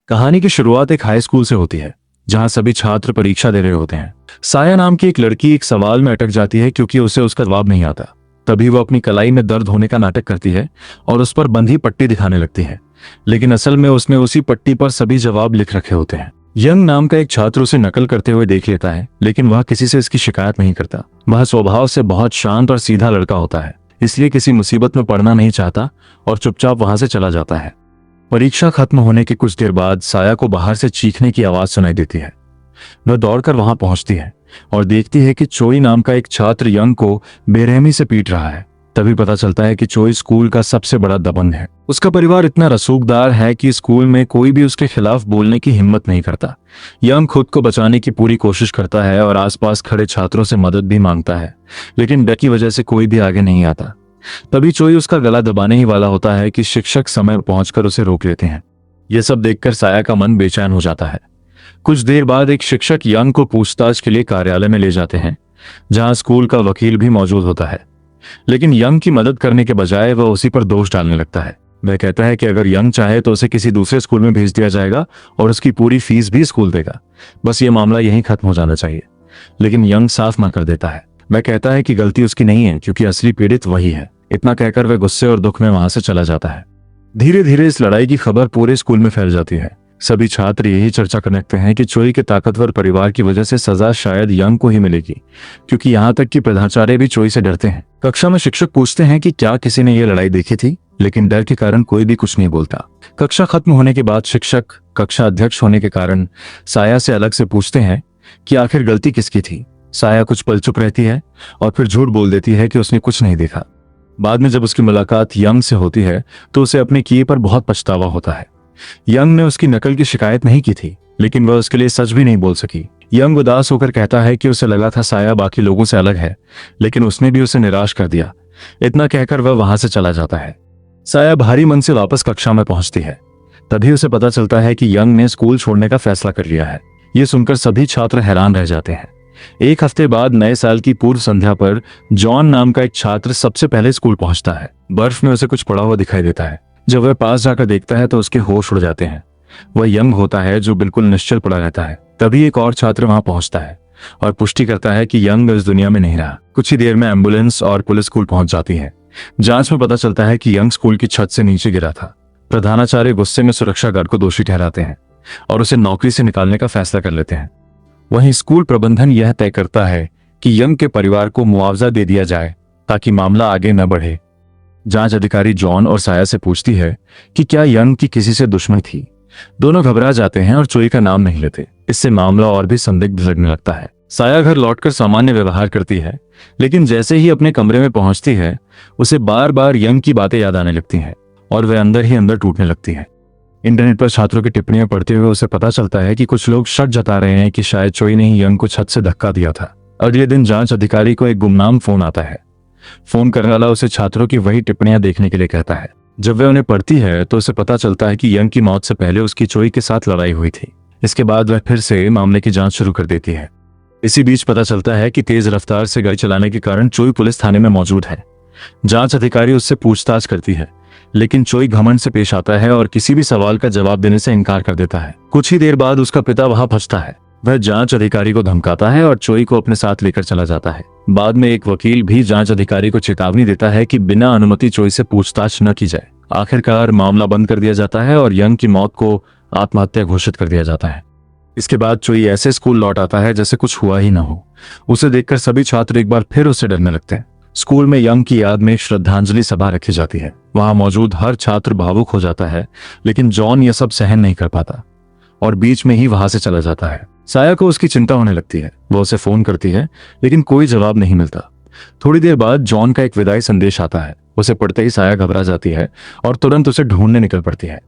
कहानी की शुरुआत एक हाई स्कूल से होती है जहां सभी छात्र परीक्षा दे रहे होते हैं। साया नाम की एक लड़की एक सवाल में अटक जाती है क्योंकि उसे उसका जवाब नहीं आता। तभी वो अपनी कलाई में दर्द होने का नाटक करती है और उस पर बंधी पट्टी दिखाने लगती है, लेकिन असल में उसने उसी पट्टी पर सभी जवाब लिख रखे होते हैं। यंग नाम का एक छात्र उसे नकल करते हुए देख लेता है, लेकिन वह किसी से इसकी शिकायत नहीं करता। वह स्वभाव से बहुत शांत और सीधा लड़का होता है, इसलिए किसी मुसीबत में पड़ना नहीं चाहता और चुपचाप वहां से चला जाता है। परीक्षा खत्म होने के कुछ देर बाद साया को बाहर से चीखने की आवाज सुनाई देती है। वह दौड़कर वहां पहुंचती है और देखती है कि चोई नाम का एक छात्र यंग को बेरहमी से पीट रहा है। तभी पता चलता है कि चोई स्कूल का सबसे बड़ा दबंग है। उसका परिवार इतना रसूखदार है कि स्कूल में कोई भी उसके खिलाफ बोलने की हिम्मत नहीं करता। यंग खुद को बचाने की पूरी कोशिश करता है और आसपास खड़े छात्रों से मदद भी मांगता है, लेकिन डर की वजह से कोई भी आगे नहीं आता। तभी चोई उसका गला दबाने ही वाला होता है कि शिक्षक समय पर पहुंचकर उसे रोक लेते हैं। यह सब देखकर साया का मन बेचैन हो जाता है। कुछ देर बाद एक शिक्षक यंग को पूछताछ के लिए कार्यालय में ले जाते हैं, जहां स्कूल का वकील भी मौजूद होता है। लेकिन यंग की मदद करने के बजाय वह उसी पर दोष डालने लगता है। वह कहता है कि अगर यंग चाहे तो उसे किसी दूसरे स्कूल में भेज दिया जाएगा और उसकी पूरी फीस भी स्कूल देगा। बस ये मामला यहीं खत्म हो जाना चाहिए। लेकिन यंग साफ मना कर देता है। वह कहता है कि गलती उसकी नहीं है, क्योंकि असली पीड़ित वही है। इतना कहकर वह गुस्से और दुख में वहां से चला जाता है। धीरे धीरे इस लड़ाई की खबर पूरे स्कूल में फैल जाती है। सभी छात्र यही चर्चा करने लगते हैं कि चोई के ताकतवर परिवार की वजह से सजा शायद यंग को ही मिलेगी, क्योंकि यहाँ तक कि प्रधानाचार्य भी चोई से डरते हैं। कक्षा में शिक्षक पूछते हैं कि क्या किसी ने यह लड़ाई देखी थी, लेकिन डर के कारण कोई भी कुछ नहीं बोलता। कक्षा खत्म होने के बाद शिक्षक कक्षा अध्यक्ष होने के कारण साया से अलग से पूछते हैं कि आखिर गलती किसकी थी। साया कुछ पल चुप रहती है और फिर झूठ बोल देती है कि उसने कुछ नहीं देखा। बाद में जब उसकी मुलाकात यंग से होती है तो उसे अपने किए पर बहुत पछतावा होता है। यंग ने उसकी नकल की शिकायत नहीं की थी, लेकिन वह उसके लिए सच भी नहीं बोल सकी। यंग उदास होकर कहता है कि उसे लगा था साया बाकी लोगों से अलग है, लेकिन उसने भी उसे निराश कर दिया। इतना कहकर वह वहां से चला जाता है। साया भारी मन से वापस कक्षा में पहुंचती है। तभी उसे पता चलता है कि यंग ने स्कूल छोड़ने का फैसला कर लिया है। ये सुनकर सभी छात्र हैरान रह जाते हैं। एक हफ्ते बाद नए साल की पूर्व संध्या पर जॉन नाम का एक छात्र सबसे पहले स्कूल पहुंचता है। बर्फ में उसे कुछ पड़ा हुआ दिखाई देता है। जब वह पास जाकर देखता है तो उसके होश उड़ जाते हैं। वह यंग होता है जो बिल्कुल निश्चल पड़ा रहता है। तभी एक और छात्र वहां पहुंचता है और पुष्टि करता है कि यंग इस दुनिया में नहीं रहा। कुछ ही देर में एम्बुलेंस और पुलिस स्कूल पहुंच जाती है। जांच में पता चलता है कि यंग स्कूल की छत से नीचे गिरा था। प्रधानाचार्य गुस्से में सुरक्षा गार्ड को दोषी ठहराते हैं और उसे नौकरी से निकालने का फैसला कर लेते हैं। वहीं स्कूल प्रबंधन यह तय करता है कि यंग के परिवार को मुआवजा दे दिया जाए ताकि मामला आगे न बढ़े। जांच अधिकारी जॉन और साया से पूछती है कि क्या यंग की किसी से दुश्मनी थी। दोनों घबरा जाते हैं और चोई का नाम नहीं लेते। इससे मामला और भी संदिग्ध लगने लगता है। साया घर लौटकर सामान्य व्यवहार करती है, लेकिन जैसे ही अपने कमरे में पहुंचती है उसे बार बार यंग की बातें याद आने लगती हैं और वह अंदर ही अंदर टूटने लगती है। इंटरनेट पर छात्रों की टिप्पणियां पढ़ते हुए उसे पता चलता है कि कुछ लोग शक जता रहे हैं कि शायद चोई ने ही यंग को छत से धक्का दिया था। अगले दिन जांच अधिकारी को एक गुमनाम फोन आता है। फोन करने वाला उसे छात्रों की वही टिप्पणियां देखने के लिए कहता है। जब वह उन्हें पढ़ती है तो उसे पता चलता है कि यंग की मौत से पहले उसकी चोई के साथ लड़ाई हुई थी। इसके बाद वह फिर से मामले की जांच शुरू कर देती है। इसी बीच पता चलता है कि तेज रफ्तार से गाड़ी चलाने के कारण चोई पुलिस थाने में मौजूद है। जांच अधिकारी उससे पूछताछ करती है, लेकिन चोई घमंड से पेश आता है और किसी भी सवाल का जवाब देने से इनकार कर देता है। कुछ ही देर बाद उसका पिता वहां फंसता है। वह जांच अधिकारी को धमकाता है और चोई को अपने साथ लेकर चला जाता है। बाद में एक वकील भी जांच अधिकारी को चेतावनी देता है कि बिना अनुमति चोई से पूछताछ न की जाए। आखिरकार मामला बंद कर दिया जाता है और यंग की मौत को आत्महत्या घोषित कर दिया जाता है। इसके बाद चोई ऐसे स्कूल लौट आता है जैसे कुछ हुआ ही ना हो। उसे देखकर सभी छात्र एक बार फिर उससे डरने लगते हैं। स्कूल में यंग की याद में श्रद्धांजलि सभा रखी जाती है। वहां मौजूद हर छात्र भावुक हो जाता है, लेकिन जॉन यह सब सहन नहीं कर पाता और बीच में ही वहां से चला जाता है। साया को उसकी चिंता होने लगती है। वह उसे फोन करती है, लेकिन कोई जवाब नहीं मिलता। थोड़ी देर बाद जॉन का एक विदाई संदेश आता है। उसे पढ़ते ही साया घबरा जाती है और तुरंत उसे ढूंढने निकल पड़ती है।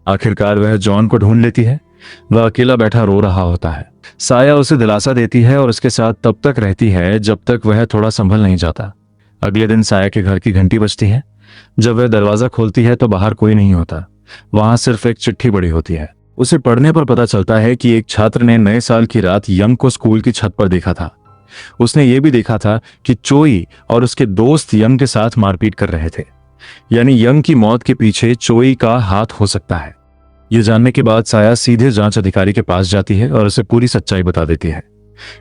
आखिरकार वह जॉन को ढूंढ लेती है। वह अकेला बैठा रो रहा होता है। साया उसे दिलासा देती है और उसके साथ तब तक रहती है जब तक वह थोड़ा संभल नहीं जाता। अगले दिन साया के घर की घंटी बजती है। जब वह दरवाजा खोलती है तो बाहर कोई नहीं होता। वहां सिर्फ एक चिट्ठी पड़ी होती है। उसे पढ़ने पर पता चलता है कि एक छात्र ने नए साल की रात यंग को स्कूल की छत पर देखा था। उसने ये भी देखा था कि चोई और उसके दोस्त यंग के साथ मारपीट कर रहे थे। यानी यंग की मौत के पीछे चोई का हाथ हो सकता है। ये जानने के बाद साया सीधे जांच अधिकारी के पास जाती है और उसे पूरी सच्चाई बता देती है।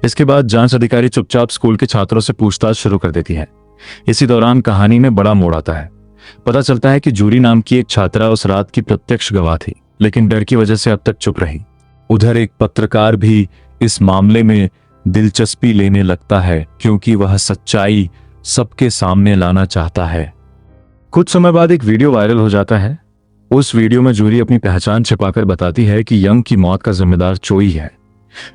इसके बाद जांच अधिकारी चुपचाप स्कूल के छात्रों से पूछताछ शुरू कर देती है। इसी दौरान कहानी में बड़ा मोड़ आता है। पता चलता है कि जूरी नाम की एक छात्रा उस रात की प्रत्यक्ष गवाह थी, लेकिन डर की वजह से अब तक चुप रही। उधर एक पत्रकार भी इस मामले में दिलचस्पी लेने लगता है, क्योंकि वह सच्चाई सबके सामने लाना चाहता है। कुछ समय बाद एक वीडियो वायरल हो जाता है। उस वीडियो में जूरी अपनी पहचान छिपाकर बताती है कि यंग की मौत का जिम्मेदार चोई है।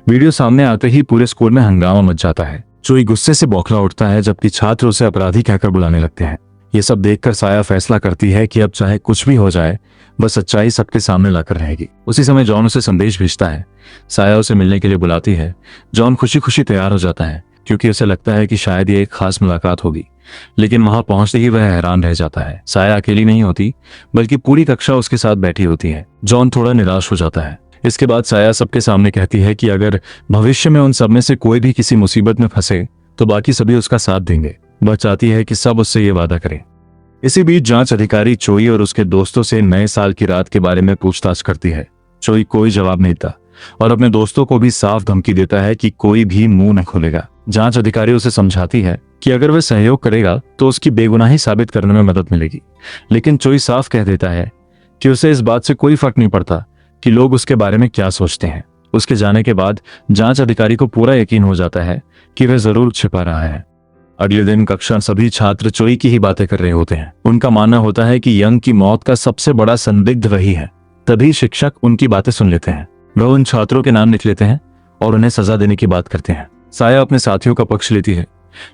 वीडियो सामने आते ही पूरे स्कूल में हंगामा मच जाता है। चोई गुस्से से बौखला उठता है, जबकि छात्र उसे अपराधी कहकर बुलाने लगते हैं। ये सब देखकर साया फैसला करती है कि अब चाहे कुछ भी हो जाए, वह सच्चाई सबके सामने लाकर रहेगी। उसी समय जॉन उसे संदेश भेजता है। साया उसे मिलने के लिए बुलाती है। जॉन खुशी खुशी तैयार हो जाता है, क्योंकि उसे लगता है कि शायद ये एक खास मुलाकात होगी। लेकिन वहां पहुंचते ही वह हैरान रह जाता है। साया अकेली नहीं होती, बल्कि पूरी कक्षा उसके साथ बैठी होती है। जॉन थोड़ा निराश हो जाता है। इसके बाद साया सबके सामने कहती है कि अगर भविष्य में उन सब में से कोई भी किसी मुसीबत में फंसे तो बाकी सभी उसका साथ देंगे। वह चाहती है कि सब उससे ये वादा करें। इसी बीच जांच अधिकारी चोई और उसके दोस्तों से नए साल की रात के बारे में पूछताछ करती है। चोई कोई जवाब नहीं देता और अपने दोस्तों को भी साफ धमकी देता है कि कोई भी मुंह न खोलेगा। जांच अधिकारी उसे समझाती है कि अगर वह सहयोग करेगा तो उसकी बेगुनाही साबित करने में मदद मिलेगी, लेकिन चोई साफ कह देता है कि उसे इस बात से कोई फर्क नहीं पड़ता कि लोग उसके बारे में क्या सोचते हैं। उसके जाने के बाद जांच अधिकारी को पूरा यकीन हो जाता है कि वह जरूर छिपा रहा है। अगले दिन कक्षा सभी छात्र चोई की ही बातें कर रहे होते हैं। उनका मानना होता है कि यंग की मौत का सबसे बड़ा संदिग्ध वही है। तभी शिक्षक उनकी बातें सुन लेते हैं। वह उन छात्रों के नाम लिख लेते हैं और उन्हें सजा देने की बात करते हैं। साया अपने साथियों का पक्ष लेती है,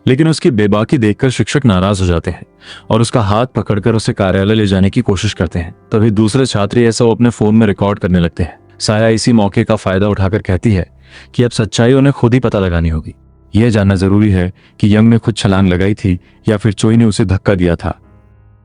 लेकिन उसकी बेबाकी देखकर शिक्षक नाराज हो जाते हैं और उसका हाथ पकड़कर उसे कार्यालय ले जाने की कोशिश करते हैं। तभी दूसरे छात्र यह सब अपने फोन में रिकॉर्ड करने लगते हैं। साया इसी मौके का फायदा उठाकर कहती है कि अब सच्चाई उन्हें खुद ही पता लगानी होगी। यह जानना जरूरी है कि यंग ने खुद छलांग लगाई थी या फिर चोई ने उसे धक्का दिया था।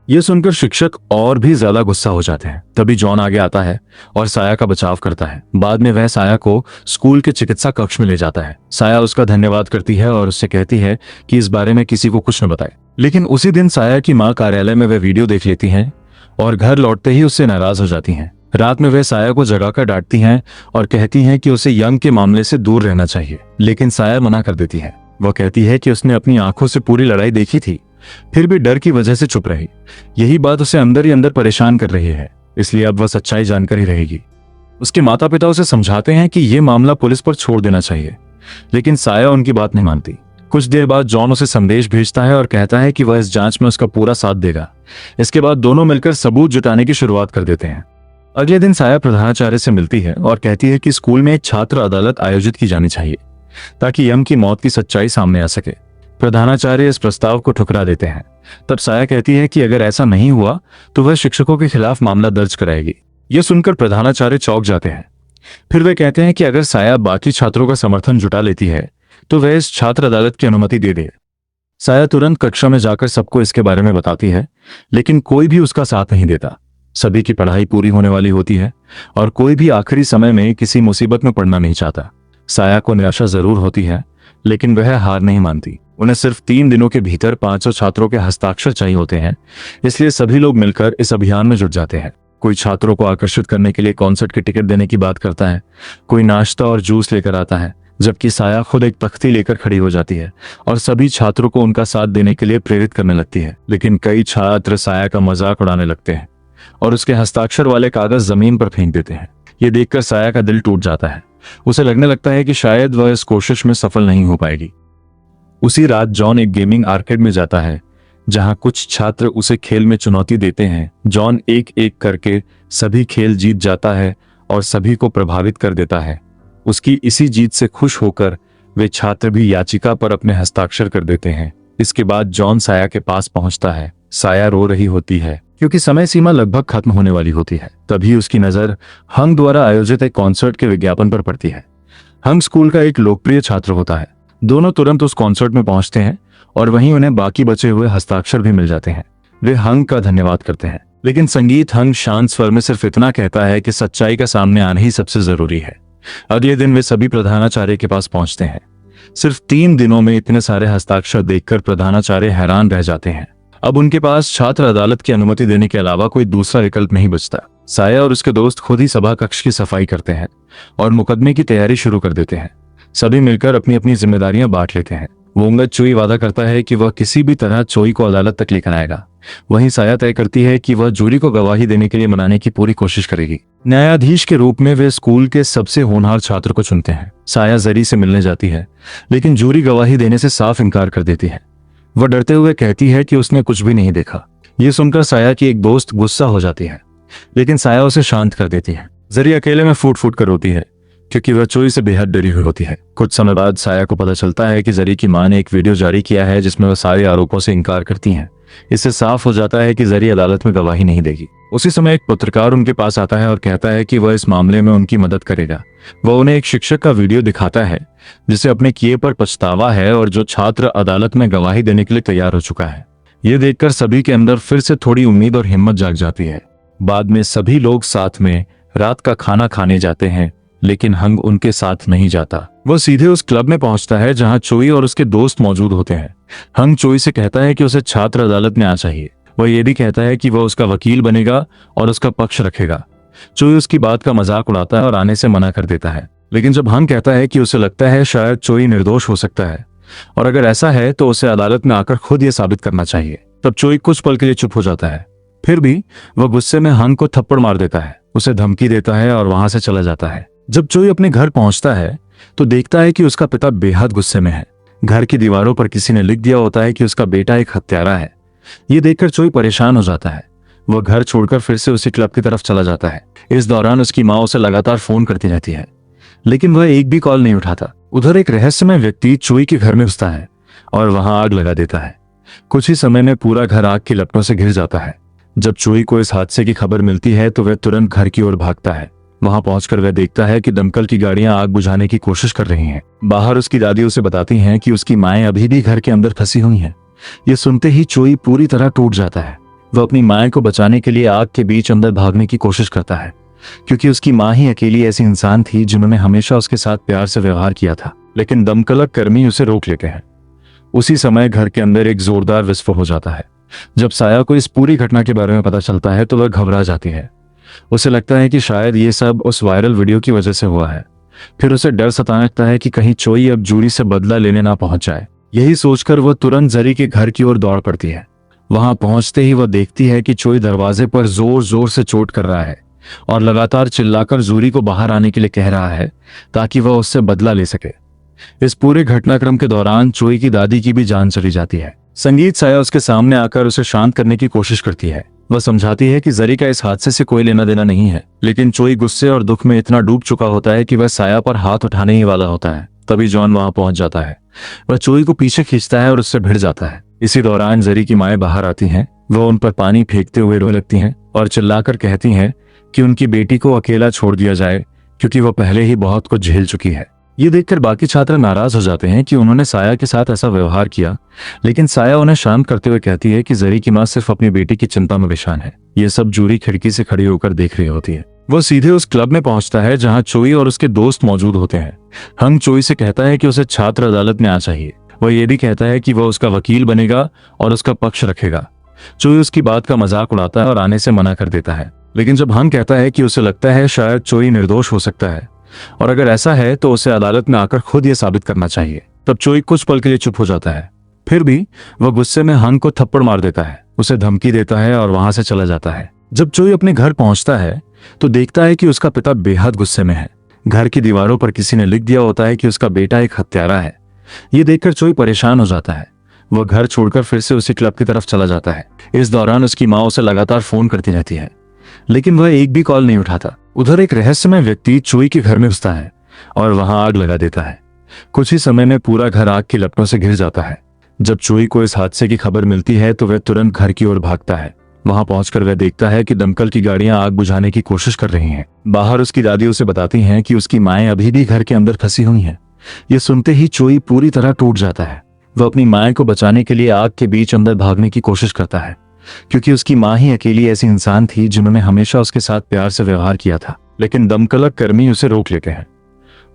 यह सुनकर शिक्षक और भी ज्यादा गुस्सा हो जाते हैं। तभी जॉन आगे आता है और साया का बचाव करता है। बाद में वह साया को स्कूल के चिकित्सा कक्ष में ले जाता है। साया उसका धन्यवाद करती है और उससे कहती है कि इस बारे में किसी को कुछ न बताए। लेकिन उसी दिन साया की मां कार्यालय में वह वीडियो देख लेती हैं और घर लौटते ही उससे नाराज हो जाती हैं। रात में वह साया को जगाकर डांटती हैं और कहती हैं कि उसे यंग के मामले से दूर रहना चाहिए, लेकिन साया मना कर देती है। वह कहती है कि उसने अपनी आंखों से पूरी लड़ाई देखी थी, फिर भी डर की वजह से चुप रही। यही बात उसे अंदर ही अंदर परेशान कर रही है, इसलिए अब वह सच्चाई जानकर ही रहेगी। उसके माता पिता उसे समझाते हैं कि यह मामला पुलिस पर छोड़ देना चाहिए, लेकिन साया उनकी बात नहीं मानती। कुछ देर बाद जॉन उसे संदेश भेजता है और कहता है कि वह इस जांच में उसका पूरा साथ देगा। इसके बाद दोनों मिलकर सबूत जुटाने की शुरुआत कर देते हैं। अगले दिन साया प्रधानाचार्य से मिलती है और कहती है कि स्कूल में एक छात्र अदालत आयोजित की जानी चाहिए ताकि यंग की मौत की सच्चाई सामने आ सके। प्रधानाचार्य इस प्रस्ताव को ठुकरा देते हैं। तब साया कहती है कि अगर ऐसा नहीं हुआ तो वह शिक्षकों के खिलाफ मामला दर्ज कराएगी। यह सुनकर प्रधानाचार्य चौंक जाते हैं। फिर वे कहते हैं कि अगर साया बाकी छात्रों का समर्थन जुटा लेती है तो वह इस छात्र अदालत की अनुमति दे दे। साया तुरंत कक्षा में जाकर सबको इसके बारे में बताती है, लेकिन कोई भी उसका साथ नहीं देता। सभी की पढ़ाई पूरी होने वाली होती है और कोई भी आखिरी समय में किसी मुसीबत में पड़ना नहीं चाहता। साया को निराशा जरूर होती है, लेकिन वह हार नहीं मानती। उन्हें सिर्फ 3 दिनों के भीतर 500 छात्रों के हस्ताक्षर चाहिए होते हैं, इसलिए सभी लोग मिलकर इस अभियान में जुट जाते हैं। कोई छात्रों को आकर्षित करने के लिए कॉन्सर्ट के टिकट देने की बात करता है, कोई नाश्ता और जूस लेकर आता है, जबकि साया खुद एक तख्ती लेकर खड़ी हो जाती है और सभी छात्रों को उनका साथ देने के लिए प्रेरित करने लगती है। लेकिन कई छात्र साया का मजाक उड़ाने लगते हैं और उसके हस्ताक्षर वाले कागज जमीन पर फेंक देते हैं। ये देखकर साया का दिल टूट जाता है। उसे लगने लगता है कि शायद वह इस कोशिश में सफल नहीं हो पाएगी। उसी रात जॉन एक गेमिंग आर्केड में जाता है, जहां कुछ छात्र उसे खेल में चुनौती देते हैं। जॉन एक एक करके सभी खेल जीत जाता है और सभी को प्रभावित कर देता है। उसकी इसी जीत से खुश होकर वे छात्र भी याचिका पर अपने हस्ताक्षर कर देते हैं। इसके बाद जॉन साया के पास पहुंचता है। साया रो रही होती है क्योंकि समय सीमा लगभग खत्म होने वाली होती है। तभी उसकी नजर हंग द्वारा आयोजित एक कॉन्सर्ट के विज्ञापन पर पड़ती है। हंग स्कूल का एक लोकप्रिय छात्र होता है। दोनों तुरंत उस कॉन्सर्ट में पहुंचते हैं और वहीं उन्हें बाकी बचे हुए हस्ताक्षर भी मिल जाते हैं। वे हंग का धन्यवाद करते हैं, लेकिन संगीत हंग शांत स्वर में सिर्फ इतना कहता है कि सच्चाई का सामने आना ही सबसे जरूरी है। अगले दिन वे सभी प्रधानाचार्य के पास पहुंचते हैं। सिर्फ 3 दिनों में इतने सारे हस्ताक्षर देखकर प्रधानाचार्य हैरान रह जाते हैं। अब उनके पास छात्र अदालत की अनुमति देने के अलावा कोई दूसरा विकल्प नहीं बचता। साया और उसके दोस्त खुद ही सभा कक्ष की सफाई करते हैं और मुकदमे की तैयारी शुरू कर देते हैं। सभी मिलकर अपनी अपनी जिम्मेदारियां बांट लेते हैं। वोंगत चोई वादा करता है कि वह किसी भी तरह चोई को अदालत तक लेकर आएगा। वहीं साया तय करती है कि वह जूरी को गवाही देने के लिए मनाने की पूरी कोशिश करेगी। न्यायाधीश के रूप में वे स्कूल के सबसे होनहार छात्र को चुनते हैं। साया जरी से मिलने जाती है, लेकिन जूरी गवाही देने से साफ इनकार कर देती है। वह डरते हुए कहती है कि उसने कुछ भी नहीं देखा। ये सुनकर साया की एक दोस्त गुस्सा हो जाती है, लेकिन साया उसे शांत कर देती है। जरी अकेले में फूट फूट कर रोती है, क्योंकि वह चोई से बेहद डरी हुई होती है। कुछ समय बाद साया को पता चलता है कि जरी की मां ने एक वीडियो जारी किया है जिसमें वह सारे आरोपों से इनकार करती हैं। इससे साफ हो जाता है कि जरी अदालत में गवाही नहीं देगी। उसी समय एक पत्रकार उनके पास आता है और कहता है कि वह इस मामले में उनकी मदद करेगा। वह उन्हें एक शिक्षक का वीडियो दिखाता है जिसे अपने किए पर पछतावा है और जो छात्र अदालत में गवाही देने के लिए तैयार हो चुका है। ये देखकर सभी के अंदर फिर से थोड़ी उम्मीद और हिम्मत जाग जाती है। बाद में सभी लोग साथ में रात का खाना खाने जाते हैं, लेकिन हंग उनके साथ नहीं जाता। वह सीधे उस क्लब में पहुंचता है जहां चोई और उसके दोस्त मौजूद होते हैं। हंग चोई से कहता है कि उसे छात्र अदालत में आना चाहिए। वह यह भी कहता है कि वह उसका वकील बनेगा और उसका पक्ष रखेगा। चोई उसकी बात का मजाक उड़ाता है और आने से मना कर देता है। लेकिन जब हंग कहता है कि उसे लगता है शायद चोई निर्दोष हो सकता है और अगर ऐसा है तो उसे अदालत में आकर खुद ये साबित करना चाहिए, तब चोई कुछ पल के लिए चुप हो जाता है। फिर भी वह गुस्से में हंग को थप्पड़ मार देता है, उसे धमकी देता है और वहां से चला जाता है। जब चोई अपने घर पहुंचता है तो देखता है कि उसका पिता बेहद गुस्से में है। घर की दीवारों पर किसी ने लिख दिया होता है कि उसका बेटा एक हत्यारा है। ये देखकर चोई परेशान हो जाता है। वह घर छोड़कर फिर से उसी क्लब की तरफ चला जाता है। इस दौरान उसकी माँ उसे लगातार फोन करती रहती है, लेकिन वह एक भी कॉल नहीं उठाता। उधर एक रहस्यमय व्यक्ति चोई के घर में घुसता है और वहां आग लगा देता है। कुछ ही समय में पूरा घर आग की लपटों से घिर जाता है। जब चोई को इस हादसे की खबर मिलती है तो वह तुरंत घर की ओर भागता है। वहां पहुंचकर वह देखता है कि दमकल की गाड़ियां आग बुझाने की कोशिश कर रही हैं। बाहर उसकी दादी उसे बताती हैं कि उसकी माएं अभी भी घर के अंदर फंसी हुई हैं। ये सुनते ही चोई पूरी तरह टूट जाता है। वह अपनी माएं को बचाने के लिए आग के बीच अंदर भागने की कोशिश करता है, क्योंकि उसकी मां ही अकेली ऐसी इंसान थी जिन्होंने हमेशा उसके साथ प्यार से व्यवहार किया था। लेकिन दमकल कर्मी उसे रोक लेते हैं। उसी समय घर के अंदर एक जोरदार विस्फोट हो जाता है। जब साया को इस पूरी घटना के बारे में पता चलता है तो वह घबरा जाती है। उसे लगता है कि शायद ये सब उस वायरल वीडियो की वजह से हुआ है। फिर उसे डर सताने लगता है कि कहीं चोई अब जूरी से बदला लेने ना पहुंच जाए। यही सोचकर वह तुरंत जरी के घर की ओर दौड़ पड़ती है। वहां पहुंचते ही वह देखती है कि चोई दरवाजे पर जोर जोर से चोट कर रहा है और लगातार चिल्लाकर जूरी को बाहर आने के लिए कह रहा है ताकि वह उससे बदला ले सके। इस पूरे घटनाक्रम के दौरान चोई की दादी की भी जान चली जाती है। संगीत साया उसके सामने आकर उसे शांत करने की कोशिश करती है। वह समझाती है कि जरी का इस हादसे से कोई लेना देना नहीं है, लेकिन चोई गुस्से और दुख में इतना डूब चुका होता है कि वह साया पर हाथ उठाने ही वाला होता है। तभी जॉन वहां पहुंच जाता है। वह चोई को पीछे खींचता है और उससे भिड़ जाता है। इसी दौरान जरी की माएं बाहर आती हैं। वह उन पर पानी फेंकते हुए रोने लगती हैं और चिल्लाकर कहती हैं कि उनकी बेटी को अकेला छोड़ दिया जाए, क्योंकि वह पहले ही बहुत कुछ झेल चुकी है। ये देखकर बाकी छात्र नाराज हो जाते हैं कि उन्होंने साया के साथ ऐसा व्यवहार किया, लेकिन साया उन्हें शांत करते हुए कहती है कि जरी की मां सिर्फ अपनी बेटी की चिंता में परेशान है। ये सब जूरी खिड़की से खड़ी होकर देख रही होती है। वह सीधे उस क्लब में पहुंचता है जहां चोई और उसके दोस्त मौजूद होते हैं। हंग चोई से कहता है कि उसे छात्र अदालत में आना चाहिए। वह यह भी कहता है कि वह उसका वकील बनेगा और उसका पक्ष रखेगा। चोई उसकी बात का मजाक उड़ाता है और आने से मना कर देता है। लेकिन जब हंग कहता है कि उसे लगता है शायद चोई निर्दोष हो सकता है और अगर ऐसा है तो उसे अदालत में आकर खुद ये साबित करना चाहिए, तब चोई कुछ पल के लिए चुप हो जाता है। फिर भी वह गुस्से में हंग को थप्पड़ मार देता है, उसे धमकी देता है और वहां से चला जाता है। जब चोई अपने घर पहुंचता है तो देखता है कि उसका पिता बेहद गुस्से में है। घर की दीवारों पर किसी ने लिख दिया होता है कि उसका बेटा एक हत्यारा है। ये देखकर चोई परेशान हो जाता है। वह घर छोड़कर फिर से उसी क्लब की तरफ चला जाता है। इस दौरान उसकी माँ उसे लगातार फोन करती रहती है, लेकिन वह एक भी कॉल नहीं उठाता। उधर एक रहस्यमय व्यक्ति चोई के घर में घुसता है और वहां आग लगा देता है। कुछ ही समय में पूरा घर आग की लपटों से घिर जाता है। जब चोई को इस हादसे की खबर मिलती है तो वह तुरंत घर की ओर भागता है। वहां पहुंचकर वह देखता है कि दमकल की गाड़ियां आग बुझाने की कोशिश कर रही हैं। बाहर उसकी दादी उसे बताती हैं कि उसकी माएं अभी भी घर के अंदर फंसी हुई हैं। ये सुनते ही चोई पूरी तरह टूट जाता है। वह अपनी माएं को बचाने के लिए आग के बीच अंदर भागने की कोशिश करता है, क्योंकि उसकी मां ही अकेली ऐसी इंसान थी जिन्होंने हमेशा उसके साथ प्यार से व्यवहार किया था। लेकिन दमकल कर्मी उसे रोक लेते हैं।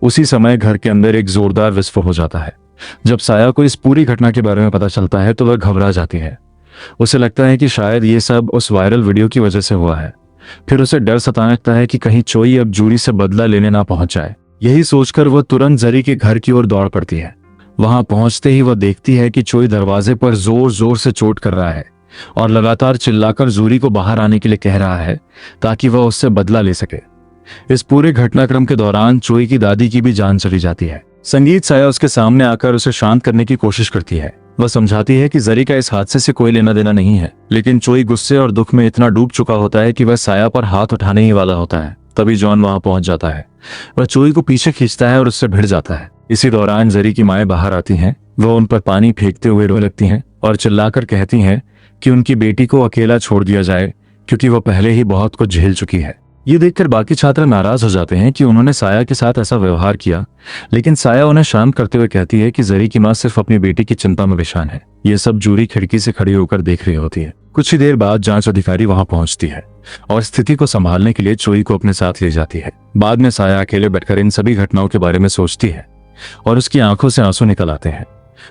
उसी समय घर के अंदर एक जोरदार विस्फोट हो जाता है। जब साया को इस पूरी घटना के बारे में पता चलता है तो वह घबरा जाती है। उसे लगता है कि शायद ये सब उस वायरल वीडियो की वजह से हुआ है। फिर उसे डर सताने लगता है कि कहीं चोई अब जूरी से बदला लेने ना पहुंच जाए। यही सोचकर वह तुरंत जरी के घर की ओर दौड़ पड़ती है। वहां पहुंचते ही वह देखती है कि चोई दरवाजे पर जोर जोर से चोट कर रहा है और लगातार चिल्लाकर जूरी को बाहर आने के लिए कह रहा है ताकि वह उससे बदला ले सके। इस पूरे घटनाक्रम के दौरान चोई की दादी की भी जान चली जाती है। संगीत साया उसके सामने आकर उसे शांत करने की कोशिश करती है। वह समझाती है कि जरी का इस हादसे से कोई लेना देना नहीं है, लेकिन चोई गुस्से और दुख में इतना डूब चुका होता है कि वह साया पर हाथ उठाने ही वाला होता है। तभी जॉन वहां पहुंच जाता है। वह चोई को पीछे खींचता है और उससे भिड़ जाता है। इसी दौरान जरी की माएं बाहर आती हैं। वह उन पर पानी फेंकते हुए रोने लगती हैं और चिल्लाकर कहती हैं कि उनकी बेटी को अकेला छोड़ दिया जाए, क्योंकि वह पहले ही बहुत कुछ झेल चुकी है। ये देखकर बाकी छात्र नाराज हो जाते हैं कि उन्होंने साया के साथ ऐसा व्यवहार किया, लेकिन साया उन्हें शांत करते हुए कहती है कि जरी की मां सिर्फ अपनी बेटी की चिंता में विशान है। ये सब जूरी खिड़की से खड़ी होकर देख रही होती है। कुछ ही देर बाद जांच अधिकारी वहां पहुंचती है और स्थिति को संभालने के लिए चोई को अपने साथ ले जाती है। बाद में साया अकेले बैठकर इन सभी घटनाओं के बारे में सोचती है और उसकी आंखों से आंसू निकल आते हैं।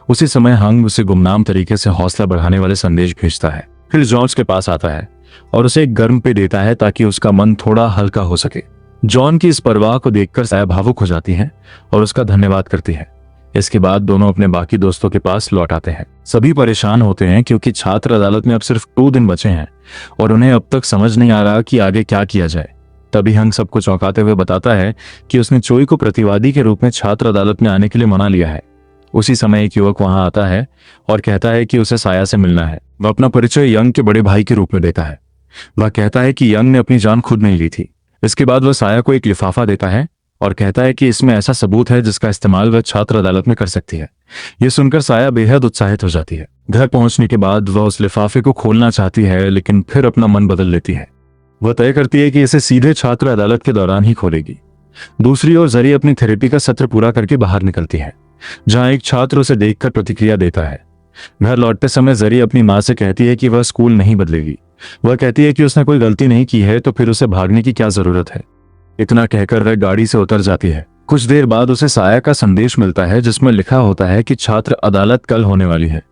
उसी समय हंग उसे गुमनाम तरीके से हौसला बढ़ाने वाले संदेश भेजता है। फिर जॉर्ज के पास आता है और उसे एक गर्म पे देता है ताकि उसका मन थोड़ा हल्का हो सके। जॉन की इस परवाह को देखकर साया भावुक हो जाती है और उसका धन्यवाद करती है। इसके बाद दोनों अपने बाकी दोस्तों के पास लौट आते हैं। सभी परेशान होते हैं क्योंकि छात्र अदालत में अब सिर्फ 2 दिन बचे हैं और उन्हें अब तक समझ नहीं आ रहा कि आगे क्या किया जाए। तभी हंग सबको चौंकाते हुए बताता है कि उसने चोई को प्रतिवादी के रूप में छात्र अदालत में आने के लिए मना लिया है। उसी समय एक युवक वहां आता है और कहता है कि उसे साया से मिलना है। वह अपना परिचय यंग के बड़े भाई के रूप में देता है। वह कहता है कि यंग ने अपनी जान खुद नहीं ली थी। इसके बाद वह साया को एक लिफाफा देता है और कहता है कि इसमें ऐसा सबूत है जिसका इस्तेमाल वह छात्र अदालत में कर सकती है। यह सुनकर साया बेहद उत्साहित हो जाती है। घर पहुंचने के बाद वह उस लिफाफे को खोलना चाहती है, लेकिन फिर अपना मन बदल लेती है। वह तय करती है कि इसे सीधे छात्र अदालत के दौरान ही खोलेगी। दूसरी ओर जरी अपनी थेरेपी का सत्र पूरा करके बाहर निकलती है, जहां एक छात्र उसे देखकर प्रतिक्रिया देता है। घर लौटते समय जरी अपनी मां से कहती है कि वह स्कूल नहीं बदलेगी। वह कहती है कि उसने कोई गलती नहीं की है तो फिर उसे भागने की क्या जरूरत है। इतना कहकर वह गाड़ी से उतर जाती है। कुछ देर बाद उसे साया का संदेश मिलता है जिसमें लिखा होता है कि छात्र अदालत कल होने वाली है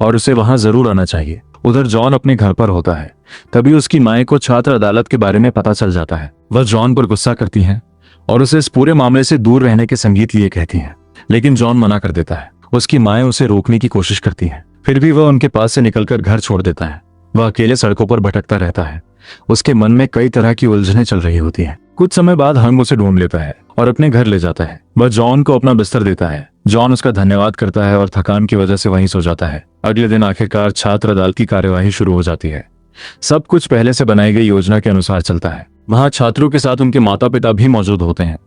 और उसे वहां जरूर आना चाहिए। उधर जॉन अपने घर पर होता है। तभी उसकी मां को छात्र अदालत के बारे में पता चल जाता है। वह जॉन पर गुस्सा करती हैं और उसे इस पूरे मामले से दूर रहने के संगीत लिए कहती हैं, लेकिन जॉन मना कर देता है। उसकी माएं उसे रोकने की कोशिश करती हैं, फिर भी वह उनके पास से निकलकर घर छोड़ देता है। वह अकेले सड़कों पर भटकता रहता है। उसके मन में कई तरह की उलझनें चल रही होती हैं। कुछ समय बाद हंग उसे ढूंढ लेता है और अपने घर ले जाता है। वह जॉन को अपना बिस्तर देता है। जॉन उसका धन्यवाद करता है और थकान की वजह से वहीं सो जाता है। अगले दिन आखिरकार छात्र अदालत की कार्यवाही शुरू हो जाती है। सब कुछ पहले से बनाई गई योजना के अनुसार चलता है। वहां छात्रों के साथ उनके माता पिता भी मौजूद होते हैं,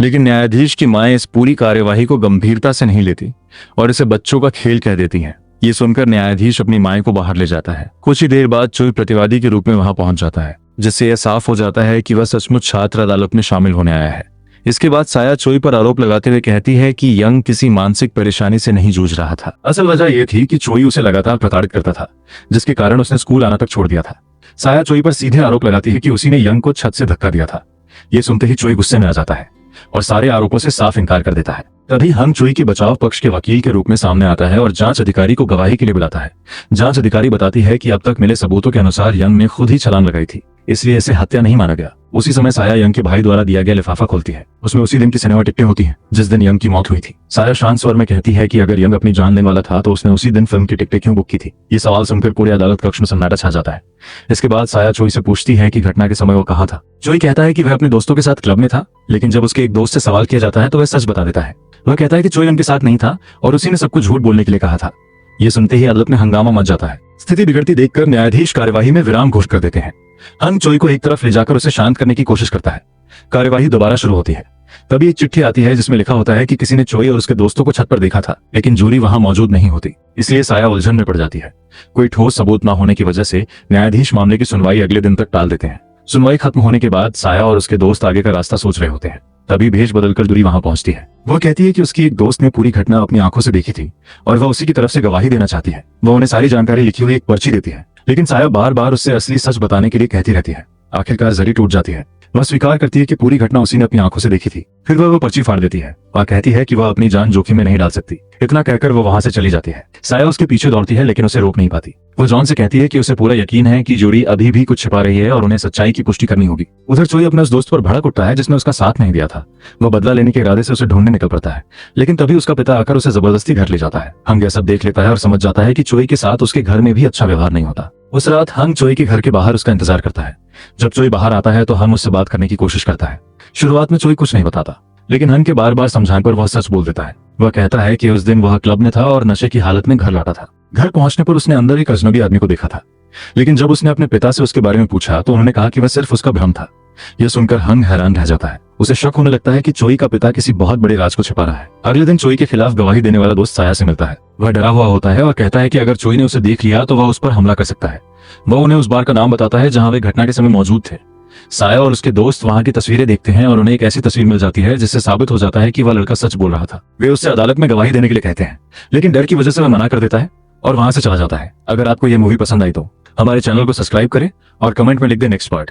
लेकिन न्यायाधीश की मां इस पूरी कार्यवाही को गंभीरता से नहीं लेती और इसे बच्चों का खेल कह देती हैं। ये सुनकर न्यायाधीश अपनी मां को बाहर ले जाता है। कुछ ही देर बाद चोई प्रतिवादी के रूप में वहां पहुंच जाता है, जिससे यह साफ हो जाता है कि वह सचमुच छात्र अदालत में शामिल होने आया है। इसके बाद साया चोई पर आरोप लगाते हुए कहती है कि यंग किसी मानसिक परेशानी से नहीं जूझ रहा था। असल वजह यह थी कि चोई उसे लगातार प्रताड़ित करता था, जिसके कारण उसने स्कूल आना तक छोड़ दिया था। साया चोई पर सीधे आरोप लगाती है कि उसी ने यंग को छत से धक्का दिया था। ये सुनते ही चोई गुस्से में आ जाता है और सारे आरोपों से साफ इनकार कर देता है। तभी हंग चोई के बचाव पक्ष के वकील के रूप में सामने आता है और जांच अधिकारी को गवाही के लिए बुलाता है। जांच अधिकारी बताती है कि अब तक मिले सबूतों के अनुसार यंग ने खुद ही छलांग लगाई थी, इसलिए इसे हत्या नहीं माना गया। उसी समय साया यंग के भाई द्वारा दिया गया लिफाफा खोलती है। उसमें उसी दिन की सिनेमा टिकटें होती हैं जिस दिन यंग की मौत हुई थी। साया शांत स्वर में कहती है कि अगर यंग अपनी जान लेने वाला था तो उसने उसी दिन फिल्म की टिकटें क्यों बुक की थी। ये सवाल सुनकर पूरे अदालत कक्ष में सन्नाटा छा जाता है। इसके बाद साया चोई से पूछती है कि घटना के समय वो कहाँ था। चोई कहता है कि वह अपने दोस्तों के साथ क्लब में था, लेकिन जब उसके एक दोस्त से सवाल किया जाता है तो वह सच बता देता है। वह कहता है कि चोई उनके साथ नहीं था और उसी ने सबको झूठ बोलने के लिए कहा था। ये सुनते ही अदालत में हंगामा मच जाता है। स्थिति बिगड़ती देखकर न्यायाधीश कार्यवाही में विराम घोषित कर देते हैं। हंग चोई को एक तरफ ले जाकर उसे शांत करने की कोशिश करता है। कार्यवाही दोबारा शुरू होती है। तभी एक चिट्ठी आती है जिसमें लिखा होता है कि किसी ने चोई और उसके दोस्तों को छत पर देखा था, लेकिन जूरी वहां मौजूद नहीं होती। इसलिए साया उलझन में पड़ जाती है। कोई ठोस सबूत न होने की वजह से न्यायाधीश मामले की सुनवाई अगले दिन तक टाल देते हैं। सुनवाई खत्म होने के बाद साया और उसके दोस्त आगे का रास्ता सोच रहे होते हैं। तभी भेष बदलकर जूरी वहां पहुंचती है। वह कहती है कि उसकी एक दोस्त ने पूरी घटना अपनी आंखों से देखी थी और वह उसी की तरफ से गवाही देना चाहती है। वह उन्हें सारी जानकारी लिखी हुई एक पर्ची देती है, लेकिन साया बार बार उससे असली सच बताने के लिए कहती रहती है। आखिरकार जरी टूट जाती है। वह स्वीकार करती है कि पूरी घटना उसी ने अपनी आंखों से देखी थी। फिर वह पर्ची फाड़ देती है। वह कहती है कि वह अपनी जान जोखिम में नहीं डाल सकती। इतना कहकर वह वहां से चली जाती है। साया उसके पीछे दौड़ती है, लेकिन उसे रोक नहीं पाती। वो जॉन से कहती है कि उसे पूरा यकीन है कि जूडी अभी भी कुछ छिपा रही है और उन्हें सच्चाई की पुष्टि करनी होगी। उधर चोई अपने उस दोस्त पर भड़क उठता है जिसने उसका साथ नहीं दिया था। वह बदला लेने के इरादे से उसे ढूंढने निकल पड़ता है, लेकिन तभी उसका पिता आकर उसे जबरदस्ती घर ले जाता है। हंग यह सब देख लेता है और समझ जाता है कि चोई के साथ उसके घर में भी अच्छा व्यवहार नहीं होता। उस रात हंग चोई के घर के बाहर उसका इंतजार करता है। जब चोई बाहर आता है तो हंग उससे बात करने की कोशिश करता है। शुरुआत में चोई कुछ नहीं बताता, लेकिन हंग के बार बार समझाने पर वह सच बोल देता है। वह कहता है कि उस दिन वह क्लब में था और नशे की हालत में घर लौटा था। घर पहुंचने पर उसने अंदर एक अजनबी आदमी को देखा था, लेकिन जब उसने अपने पिता से उसके बारे में पूछा तो उन्होंने कहा कि वह सिर्फ उसका भ्रम था। यह सुनकर हंग हैरान रह जाता है। उसे शक होने लगता है कि चोई का पिता किसी बहुत बड़े राज को छिपा रहा है। अगले दिन चोई के खिलाफ गवाही देने वाला दोस्त साया से मिलता है। वह डरा हुआ होता है और कहता है कि अगर चोई ने उसे देख लिया तो वह उस पर हमला कर सकता है। वह उन्हें उस बार का नाम बताता है जहां वे घटना के समय मौजूद थे। साया और उसके दोस्त वहां की तस्वीरें देखते हैं और उन्हें एक ऐसी तस्वीर मिल जाती है जिससे साबित हो जाता है कि वह लड़का सच बोल रहा था। वे उससे अदालत में गवाही देने के लिए कहते हैं, लेकिन डर की वजह से वह मना कर देता है और वहां से चला जाता है। अगर आपको यह मूवी पसंद आई तो हमारे चैनल को सब्सक्राइब करें और कमेंट में लिख दें नेक्स्ट पार्ट।